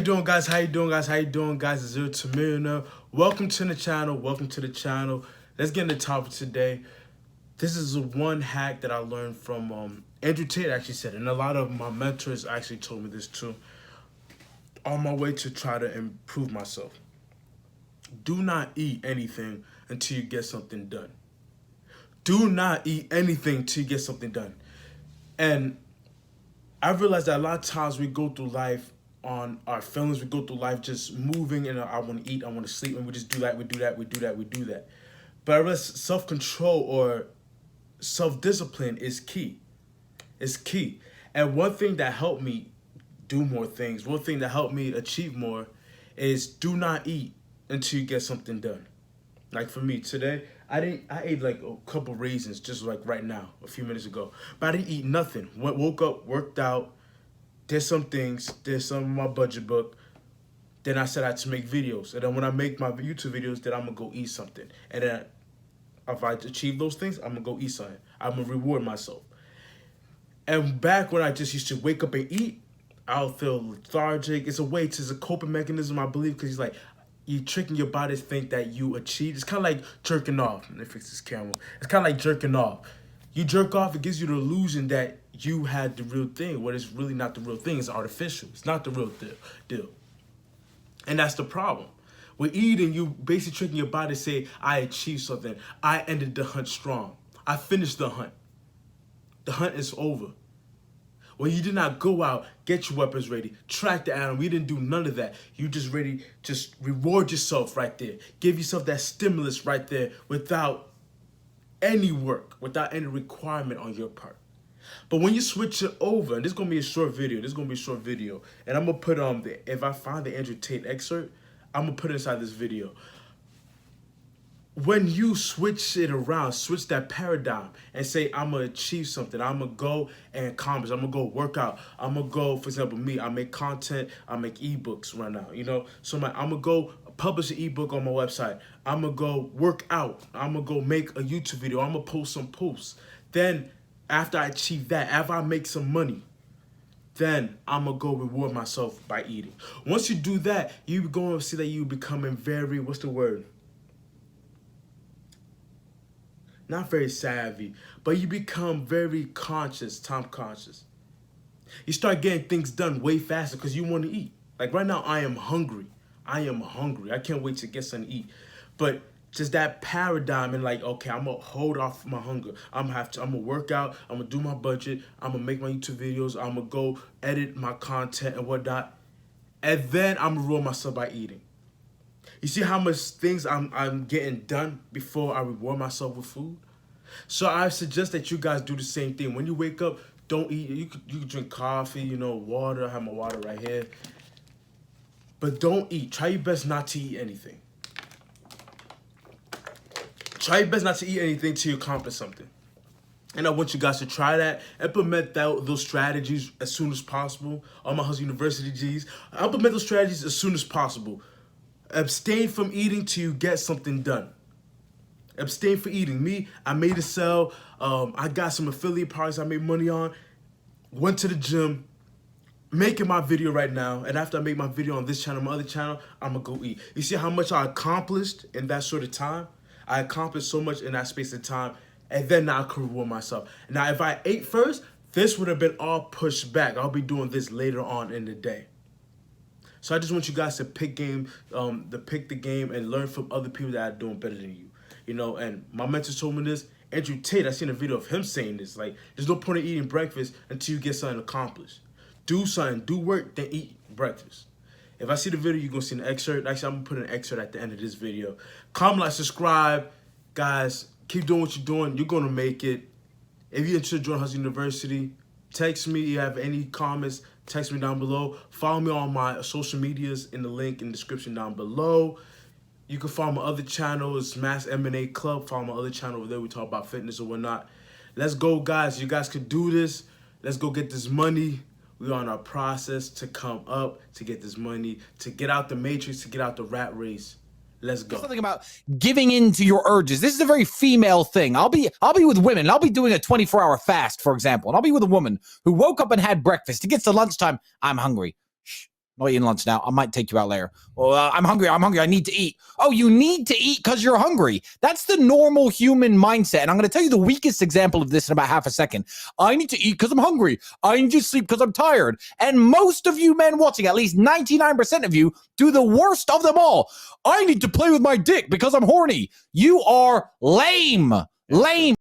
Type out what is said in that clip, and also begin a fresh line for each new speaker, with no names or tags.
you doing, guys? How you doing, guys? How you doing, guys? It's Zero to Millionaire. Welcome to the channel. Welcome to the channel. Let's get into the topic today. This is one hack that I learned from Andrew Tate actually said, and a lot of my mentors actually told me this too. On my way to try to improve myself. Do not eat anything until you get something done. Do not eat anything until you get something done. And I realized that a lot of times we go through life on our feelings. We go through life just moving and I want to eat, I want to sleep, and we just do that, we do that, we do that, we do that. But I realized self-control or self-discipline is key. It's key. And one thing that helped me do more things, one thing that helped me achieve more is do not eat until you get something done. Like for me today, I ate like a couple raisins just like right now, a few minutes ago. But I didn't eat nothing. Woke up, worked out, did some things, did some of my budget book. Then I said I had to make videos. And then when I make my YouTube videos, then I'm gonna go eat something. And then if I achieve those things, I'm gonna go eat something. I'm gonna reward myself. And back when I just used to wake up and eat, I'll feel lethargic. It's a coping mechanism, I believe, because it's like you're tricking your body to think that you achieved. It's kind of like jerking off. Let me fix this camera. It's kind of like jerking off. You jerk off, it gives you the illusion that you had the real thing, when it's really not the real thing. It's artificial. It's not the real deal. And that's the problem. With eating, you basically tricking your body to say, I achieved something. I ended the hunt strong. I finished the hunt. The hunt is over. When you did not go out, get your weapons ready, track the animal, you didn't do none of that. You just ready, just reward yourself right there. Give yourself that stimulus right there without any work, without any requirement on your part. But when you switch it over, and this is gonna be a short video, and I'm gonna put if I find the Andrew Tate excerpt, I'm gonna put it inside this video. When you switch it around, switch that paradigm and say, I'm gonna achieve something, I'm gonna go and accomplish, I'm gonna go work out, I'm gonna go, for example, me, I make content, I make ebooks right now, you know? So I'm gonna go publish an ebook on my website, I'm gonna go work out, I'm gonna go make a YouTube video, I'm gonna post some posts. Then after I achieve that, after I make some money, then I'm gonna go reward myself by eating. Once you do that, you're gonna see that you're becoming very, what's the word? Not very savvy, but you become very conscious, time conscious. You start getting things done way faster because you want to eat. Like right now, I am hungry. I can't wait to get something to eat. But just that paradigm and like, okay, I'm gonna hold off my hunger. I'm gonna work out. I'm gonna do my budget. I'm gonna make my YouTube videos. I'm gonna go edit my content and whatnot. And then I'm gonna reward myself by eating. You see how much things I'm getting done before I reward myself with food? So I suggest that you guys do the same thing. When you wake up, don't eat. You could drink coffee, you know, water. I have my water right here. But don't eat. Try your best not to eat anything. Try your best not to eat anything till you accomplish something. And I want you guys to try that. Implement those strategies as soon as possible. All my Hustle University G's. Implement those strategies as soon as possible. Abstain from eating till you get something done. Abstain for eating. Me, I made a sale. I got some affiliate products I made money on. Went to the gym. Making my video right now. And after I make my video on this channel, my other channel, I'm going to go eat. You see how much I accomplished in that sort of time? I accomplished so much in that space of time. And then now I can reward myself. Now, if I ate first, this would have been all pushed back. I'll be doing this later on in the day. So I just want you guys to pick the game and learn from other people that are doing better than you. You know, and my mentor told me this. Andrew Tate, I seen a video of him saying this. Like, there's no point in eating breakfast until you get something accomplished. Do something, do work, then eat breakfast. If I see the video, you're going to see an excerpt. Actually, I'm going to put an excerpt at the end of this video. Comment, like, subscribe. Guys, keep doing what you're doing. You're going to make it. If you're interested in joining Hustle University, text me. If you have any comments, text me down below. Follow me on my social medias in the link in the description down below. You can follow my other channels, Mass M&A Club. Follow my other channel over there. We talk about fitness or whatnot. Let's go, guys. You guys could do this. Let's go get this money. We're on our process to come up, to get this money, to get out the matrix, to get out the rat race. Let's go.
Something about giving in to your urges. This is a very female thing. I'll be with women. I'll be doing a 24-hour fast, for example, and I'll be with a woman who woke up and had breakfast. It gets to lunchtime. I'm hungry. Shh. not eating lunch now. I might take you out later. Well, I'm hungry. I need to eat. Oh, you need to eat because you're hungry. That's the normal human mindset. And I'm going to tell you the weakest example of this in about half a second. I need to eat because I'm hungry. I need to sleep because I'm tired. And most of you men watching, at least 99% of you, do the worst of them all. I need to play with my dick because I'm horny. You are lame. Lame.